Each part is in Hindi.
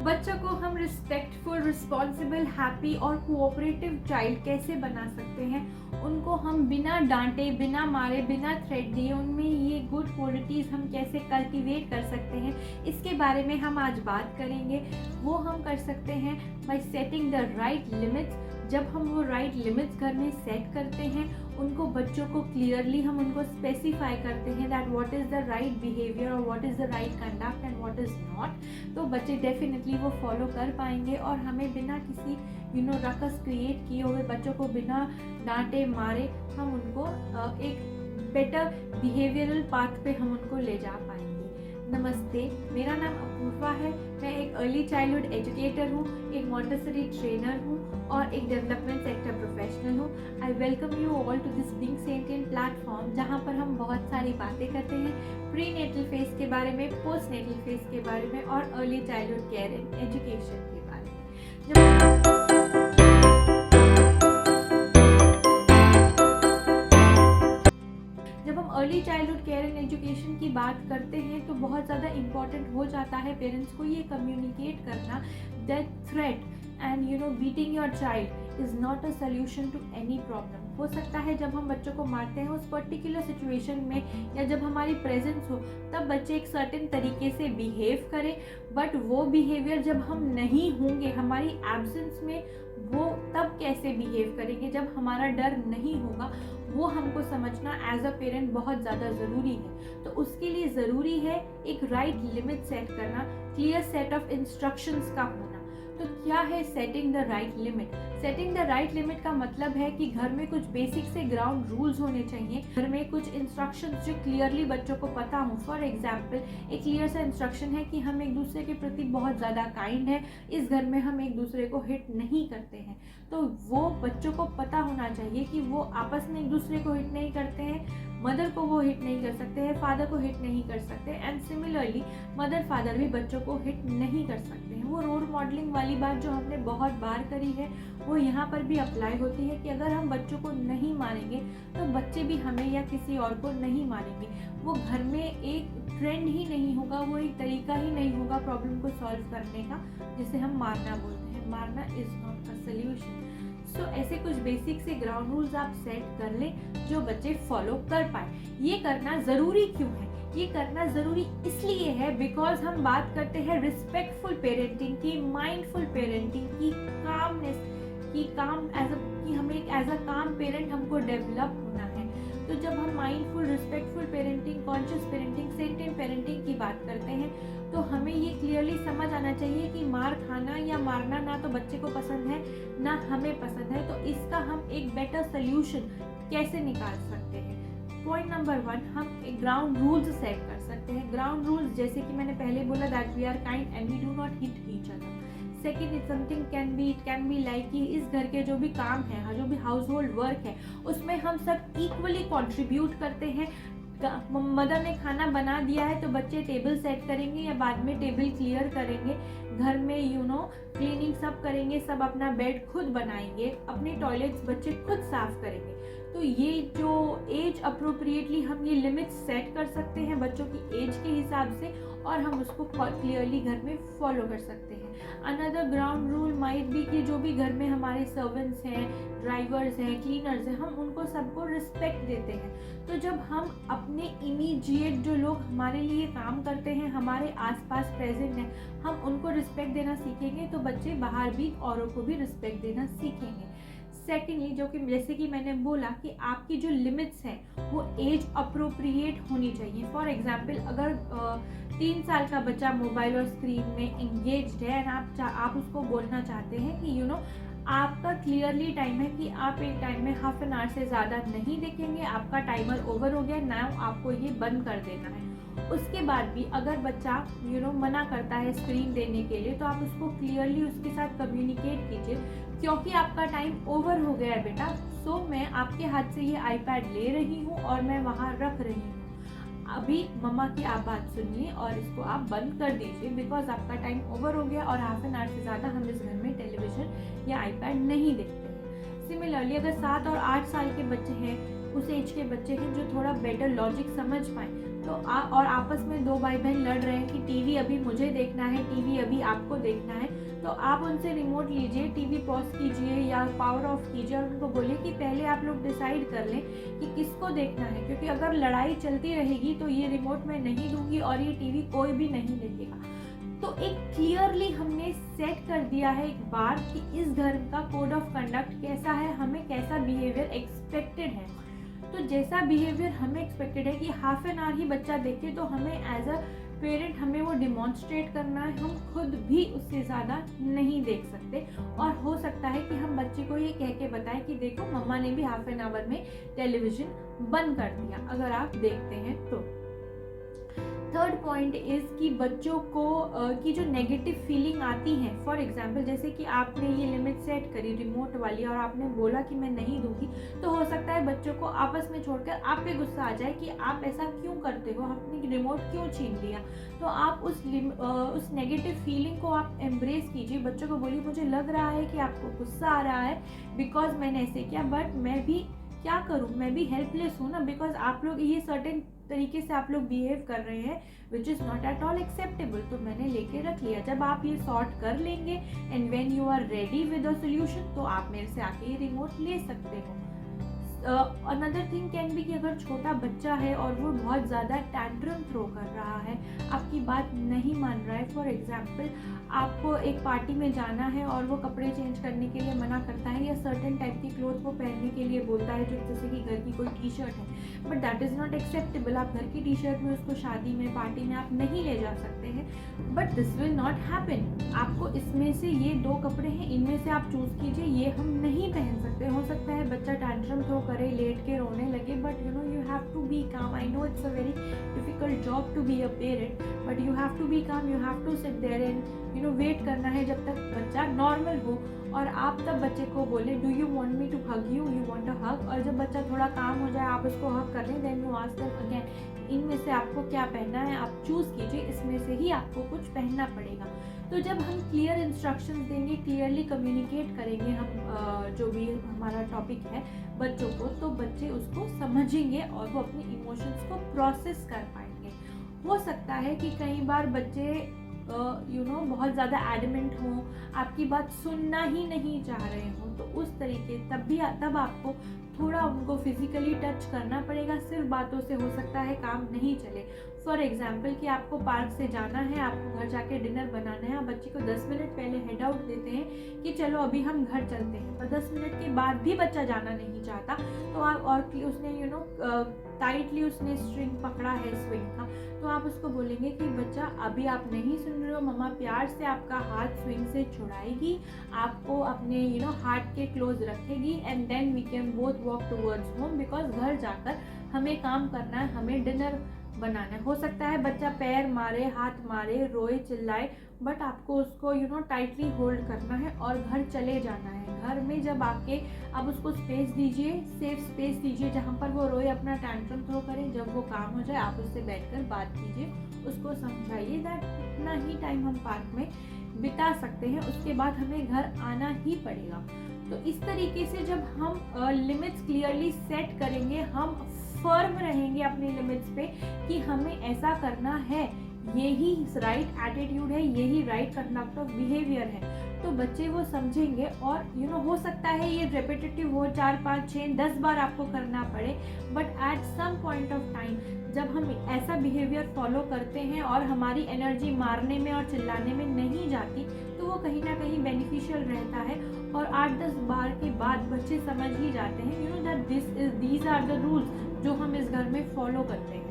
बच्चों को हम रिस्पेक्टफुल, रिस्पॉन्सिबल, हैप्पी और कोऑपरेटिव चाइल्ड कैसे बना सकते हैं, उनको हम बिना डांटे, बिना मारे, बिना थ्रेट दिए उनमें ये गुड क्वालिटीज़ हम कैसे कल्टिवेट कर सकते हैं, इसके बारे में हम आज बात करेंगे। वो हम कर सकते हैं bye setting the right limits. जब हम वो राइट लिमिट्स घर में सेट करते हैं, उनको बच्चों को क्लियरली हम उनको स्पेसिफाई करते हैं that what is the right behaviour और what is the right conduct and what is not, तो बच्चे डेफिनेटली वो फॉलो कर पाएंगे और हमें बिना किसी रकस क्रिएट किए हुए, बच्चों को बिना डांटे मारे हम उनको एक बेटर बिहेवियरल पाथ पे हम उनको ले जा पाएंगे। नमस्ते, मेरा नाम अपूर्वा है। मैं एक अर्ली चाइल्डहुड एजुकेटर हूँ, एक मॉन्टेसरी ट्रेनर हूँ और एक डेवलपमेंट सेक्टर प्रोफेशनल हूँ। I welcome you all to this being sentient platform, जहाँ पर हम बहुत सारी बातें करते हैं प्री नेटल फेज के बारे में, पोस्ट नेटल फेज के बारे में और early childhood care and education के बारे में। जब हम early childhood care and education की बात करते हैं तो बहुत ज़्यादा इम्पॉर्टेंट हो जाता है पेरेंट्स को ये कम्युनिकेट करना that threat and beating your child is not a solution to any problem. हो सकता है जब हम बच्चों को मारते हैं उस पर्टिकुलर सिचुएशन में या जब हमारी प्रेजेंस हो तब बच्चे एक सर्टेन तरीके से बिहेव करें, बट वो बिहेवियर जब हम नहीं होंगे, हमारी एब्सेंस में, वो तब कैसे बिहेव करेंगे जब हमारा डर नहीं होगा, वो हमको समझना एज अ पेरेंट बहुत ज़्यादा ज़रूरी है। तो उसके लिए ज़रूरी है एक राइट लिमिट सेट करना, क्लियर सेट ऑफ इंस्ट्रक्शंस का होना। तो क्या है setting the right limit? Setting the right limit का मतलब है कि घर में कुछ बेसिक से ग्राउंड रूल्स होने चाहिए, घर में कुछ इंस्ट्रक्शंस जो क्लियरली बच्चों को पता हो। फॉर एग्जाम्पल, एक क्लियर सा इंस्ट्रक्शन है कि हम एक दूसरे के प्रति बहुत ज़्यादा काइंड है, इस घर में हम एक दूसरे को हिट नहीं करते हैं। तो वो बच्चों को पता होना चाहिए कि वो आपस में एक दूसरे को हिट नहीं करते हैं, मदर को वो हिट नहीं कर सकते हैं, फादर को हिट नहीं कर सकते, एंड सिमिलरली मदर फादर भी बच्चों को हिट नहीं कर सकते हैं। वो रोल मॉडलिंग वाली बात जो हमने बहुत बार करी है वो यहाँ पर भी अप्लाई होती है कि अगर हम बच्चों को नहीं मारेंगे तो बच्चे भी हमें या किसी और को नहीं मारेंगे। वो घर में एक ट्रेंड ही नहीं होगा, वो एक तरीका ही नहीं होगा प्रॉब्लम को सॉल्व करने का, जिसे हम मारना बोलते हैं। मारना इज नॉट अ सल्यूशन। सो ऐसे कुछ बेसिक से ग्राउंड रूल्स आप सेट कर लें जो बच्चे फॉलो कर पाए। ये करना ज़रूरी क्यों है? ये करना ज़रूरी इसलिए है बिकॉज हम बात करते हैं रिस्पेक्टफुल पेरेंटिंग की, माइंडफुल पेरेंटिंग की, कामनेस की, कि हमें एक एज अ काम पेरेंट हमको डेवलप होना है। तो जब हम mindful, respectful parenting, conscious parenting, sentient parenting की बात करते हैं तो हमें ये क्लियरली समझ आना चाहिए कि मार खाना या मारना ना तो बच्चे को पसंद है ना हमें पसंद है। तो इसका हम एक बेटर सोल्यूशन कैसे निकाल सकते हैं? पॉइंट नंबर 1, हम एक ग्राउंड रूल्स सेट कर सकते हैं। ग्राउंड रूल्स जैसे कि मैंने पहले बोला that we are kind and we do not hit each other. Second, it something can be like कि इस घर के जो भी काम है, जो भी हाउस होल्ड वर्क है, उसमें हम सब इक्वली कंट्रीब्यूट करते हैं। मदर ने खाना बना दिया है तो बच्चे टेबल सेट करेंगे या बाद में टेबल क्लियर करेंगे, घर में क्लीनिंग सब करेंगे, सब अपना बेड खुद बनाएंगे, अपने टॉयलेट्स बच्चे खुद साफ करेंगे। तो ये जो एज अप्रोप्रिएटली हम ये लिमिट्स सेट कर सकते हैं बच्चों की एज के हिसाब से और हम उसको क्लियरली घर में फॉलो कर सकते हैं। Another ground rule might be कि जो भी घर में हमारे सर्वेंट्स हैं, ड्राइवर्स हैं, क्लीनर्स हैं, हम उनको सबको रिस्पेक्ट देते हैं। तो जब हम अपने इमीडिएट जो लोग हमारे लिए काम करते हैं, हमारे आसपास प्रेजेंट हैं, हम उनको रिस्पेक्ट देना सीखेंगे तो बच्चे बाहर भी औरों को भी रिस्पेक्ट देना सीखेंगे। सेकेंडली, जो कि जैसे कि मैंने बोला कि आपकी जो लिमिट्स हैं वो एज अप्रोप्रिएट होनी चाहिए। फॉर एग्जांपल, अगर 3 साल का बच्चा मोबाइल और स्क्रीन में इंगेज्ड है एंड आप उसको बोलना चाहते हैं कि आपका क्लियरली टाइम है कि आप एक टाइम में हाफ एन आवर से ज़्यादा नहीं देखेंगे, आपका टाइमर ओवर हो गया, नाउ आपको ये बंद कर देना है। उसके बाद भी अगर बच्चा मना करता है स्क्रीन देने के लिए तो आप उसको क्लियरली उसके साथ कम्युनिकेट कीजिए, क्योंकि आपका टाइम ओवर हो गया है बेटा, सो मैं आपके हाथ से ये आईपैड ले रही हूँ और मैं वहाँ रख रही हूँ, अभी मम्मा की आप बात सुनिए और इसको आप बंद कर दीजिए बिकॉज आपका टाइम ओवर हो गया और हाफ एन आवर से ज़्यादा हम इस घर में टेलीविज़न या आईपैड नहीं देखते हैं। सिमिलरली, अगर 7 और 8 साल के बच्चे हैं, उस एज के बच्चे हैं जो थोड़ा बेटर लॉजिक समझ पाएँ, और आपस में दो भाई बहन लड़ रहे हैं कि टीवी अभी मुझे देखना है, टीवी अभी आपको देखना है, तो आप उनसे रिमोट लीजिए, टीवी पॉज कीजिए या पावर ऑफ कीजिए और उनको बोलिए कि पहले आप लोग डिसाइड कर लें कि किसको देखना है, क्योंकि अगर लड़ाई चलती रहेगी तो ये रिमोट मैं नहीं दूंगी और ये टीवी कोई भी नहीं देखेगा। तो एक क्लियरली हमने सेट कर दिया है एक बार कि इस घर का कोड ऑफ कंडक्ट कैसा है, हमें कैसा बिहेवियर एक्सपेक्टेड है। तो जैसा बिहेवियर हमें एक्सपेक्टेड है कि हाफ एन आवर ही बच्चा देखे, तो हमें एज अ पेरेंट हमें वो डिमॉन्स्ट्रेट करना है। हम खुद भी उससे ज़्यादा नहीं देख सकते और हो सकता है कि हम बच्चे को ये कह के बताएं कि देखो मम्मा ने भी हाफ एन आवर में टेलीविज़न बंद कर दिया, अगर आप देखते हैं तो। थर्ड पॉइंट इज़ कि बच्चों को की जो नेगेटिव फीलिंग आती है, फॉर एग्जांपल जैसे कि आपने ये लिमिट सेट करी रिमोट वाली और आपने बोला कि मैं नहीं दूंगी, तो हो सकता है बच्चों को आपस में छोड़कर आप पे गुस्सा आ जाए कि आप ऐसा क्यों करते हो, आपने रिमोट क्यों छीन लिया। तो आप उस नेगेटिव फीलिंग को आप एम्ब्रेस कीजिए, बच्चों को बोलिए मुझे लग रहा है कि आपको गुस्सा आ रहा है बिकॉज मैंने ऐसे किया, बट मैं भी क्या करूँ, मैं भी हेल्पलेस हूँ ना, बिकॉज आप लोग ये सर्टेन तरीके से आप लोग बिहेव कर रहे हैं which is not at all acceptable, तो मैंने लेके रख लिया। जब आप ये सॉर्ट कर लेंगे and when you are ready with a solution, तो आप मेरे से आके ये रिमोट ले सकते हो। अनदर थिंग कैन बी कि अगर छोटा बच्चा है और वो बहुत ज़्यादा टैंट्रम थ्रो कर रहा है, आपकी बात नहीं मान रहा है, फॉर एग्जांपल आपको एक पार्टी में जाना है और वो कपड़े चेंज करने के लिए मना करता है या सर्टेन टाइप की क्लोथ वो पहनने के लिए बोलता है, जो जैसे कि घर की कोई टी शर्ट है, but that is not acceptable. आप घर की टी शर्ट में उसको शादी में पार्टी में आप नहीं ले जा सकते हैं, but this will not happen. आपको इसमें से ये दो कपड़े हैं, इनमें से आप चूज़ कीजिए, ये हम नहीं पहन सकते। हो सकता है बच्चा टैंट्रम थ्रो करे, लेट के रोने लगे, but you know you have to be calm. I know it's a very difficult job to be a parent, but you have to be calm, you have to sit there and you know wait करना है जब तक बच्चा नॉर्मल हो और आप तब बच्चे को बोले do you want me to hug you, you want a hug, और जब बच्चा थोड़ा काम हो जाए आप उसको हग कर लें, then you ask them again इनमें से आपको क्या पहनना है, आप चूज़ कीजिए, इसमें से ही आपको कुछ पहनना पड़ेगा। तो जब हम क्लियर इंस्ट्रक्शंस देंगे, क्लियरली कम्युनिकेट करेंगे हम जो भी हमारा टॉपिक है बच्चों को, तो बच्चे उसको समझेंगे और वो अपने इमोशंस को प्रोसेस कर पाएंगे। हो सकता है कि कई बार बच्चे बहुत ज़्यादा एडमेंट हों, आपकी बात सुनना ही नहीं चाह रहे हों, तो उस तरीके तब आपको थोड़ा उनको फिजिकली टच करना पड़ेगा। सिर्फ बातों से हो सकता है काम नहीं चले। फॉर एग्जाम्पल कि आपको पार्क से जाना है, आपको घर जाके डिनर बनाना है, आप बच्चे को 10 मिनट पहले हेड आउट देते हैं कि चलो अभी हम घर चलते हैं, पर 10 मिनट के बाद भी बच्चा जाना नहीं चाहता, तो आप और उसने टाइटली उसने स्ट्रिंग पकड़ा है स्विंग का, तो आप उसको बोलेंगे कि बच्चा अभी आप नहीं सुन रहे हो, मम्मा प्यार से आपका हाथ स्विंग से छुड़ाएगी, आपको अपने हार्ट के क्लोज रखेगी and then we can both walk towards home, because घर जाकर हमें काम करना है, हमें डिनर बनाना है। हो सकता है बच्चा पैर मारे, हाथ मारे, रोए, चिल्लाए, बट आपको उसको टाइटली होल्ड करना है और घर चले जाना है। घर में जब आके आप उसको स्पेस दीजिए, सेफ स्पेस दीजिए जहाँ पर वो रोए, अपना टैंट्रम थ्रो करे, जब वो काम हो जाए आप उससे बैठकर बात कीजिए, उसको समझाइए दैट इतना ही टाइम हम पार्क में बिता सकते हैं, उसके बाद हमें घर आना ही पड़ेगा। तो इस तरीके से जब हम लिमिट्स क्लियरली सेट करेंगे, हम फर्म रहेंगे अपने लिमिट्स पे कि हमें ऐसा करना है, यही राइट एटीट्यूड है, यही राइट कंडक्ट ऑफ बिहेवियर है, तो बच्चे वो समझेंगे। और हो सकता है ये रेपिटेटिव हो, 4, 5, 6, 10 बार आपको करना पड़े, but at some point of time जब हम ऐसा बिहेवियर फॉलो करते हैं और हमारी एनर्जी मारने में और चिल्लाने में नहीं जाती, तो वो कहीं ना कहीं बेनिफिशियल रहता है और 8-10 बार के बाद बच्चे समझ ही जाते हैं that these are the rules जो हम इस घर में फॉलो करते हैं।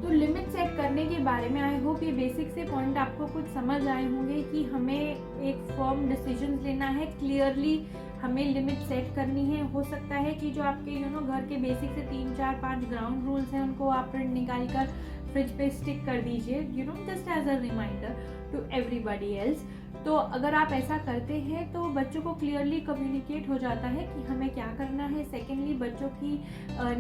तो लिमिट सेट करने के बारे में आई होप ये बेसिक से पॉइंट आपको कुछ समझ आए होंगे कि हमें एक फर्म डिसीजन लेना है, क्लियरली हमें लिमिट सेट करनी है। हो सकता है कि जो आपके घर के बेसिक से 3, 4, 5 ग्राउंड रूल्स हैं उनको आप प्रिंट निकाल कर फ्रिज पे स्टिक कर दीजिए, just as a reminder to everybody else. तो अगर आप ऐसा करते हैं तो बच्चों को क्लियरली कम्युनिकेट हो जाता है कि हमें क्या करना है। सेकेंडली, बच्चों की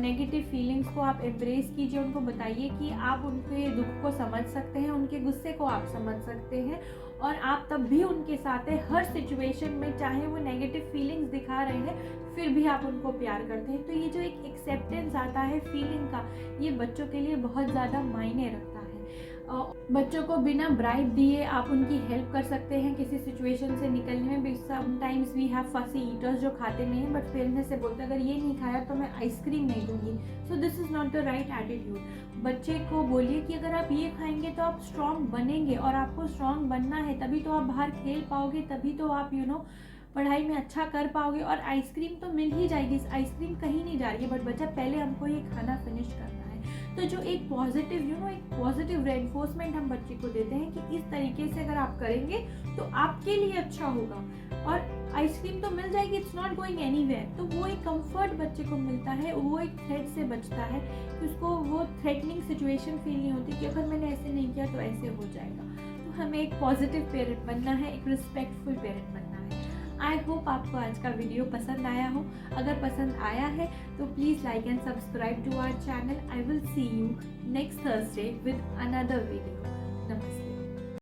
नेगेटिव फीलिंग्स को आप एम्ब्रेस कीजिए, उनको बताइए कि आप उनके दुख को समझ सकते हैं, उनके गुस्से को आप समझ सकते हैं और आप तब भी उनके साथ है हर सिचुएशन में, चाहे वो नेगेटिव फीलिंग्स दिखा रहे हैं फिर भी आप उनको प्यार करते हैं। तो ये जो एक एक्सेप्टेंस आता है फीलिंग का, ये बच्चों के लिए बहुत ज़्यादा मायने रखता है। बच्चों को बिना ब्राइब दिए आप उनकी हेल्प कर सकते हैं किसी सिचुएशन से निकलने में भी। समटाइम्स वी हैव फसी ईटर्स जो खाते नहीं हैं बट पेरेंट्स से बोलते हैं अगर ये नहीं खाया तो मैं आइसक्रीम नहीं दूंगी। So this is not the right attitude. बच्चे को बोलिए कि अगर आप ये खाएंगे तो आप स्ट्रॉन्ग बनेंगे और आपको स्ट्रॉन्ग बनना है, तभी तो आप बाहर खेल पाओगे, तभी तो आप पढ़ाई में अच्छा कर पाओगे। और आइसक्रीम तो मिल ही जाएगी, आइसक्रीम कहीं नहीं जा रही है, बट बच्चा पहले हमको ये खाना फिनिश करना है। तो जो एक पॉजिटिव एक पॉजिटिव रेनफोर्समेंट हम बच्चे को देते हैं कि इस तरीके से अगर आप करेंगे तो आपके लिए अच्छा होगा और आइसक्रीम तो मिल जाएगी, इट्स नॉट गोइंग एनीवेयर। तो वो एक कंफर्ट बच्चे को मिलता है, वो एक थ्रेट से बचता है कि उसको वो थ्रेटनिंग सिचुएशन फील नहीं होती कि अगर मैंने ऐसे नहीं किया तो ऐसे हो जाएगा। तो हमें एक पॉजिटिव पेरेंट बनना है, एक रिस्पेक्टफुल पेरेंट बनना है। आई होप आपको आज का वीडियो पसंद आया हो। अगर पसंद आया है तो please like and subscribe to our channel. I will see you next Thursday with another video.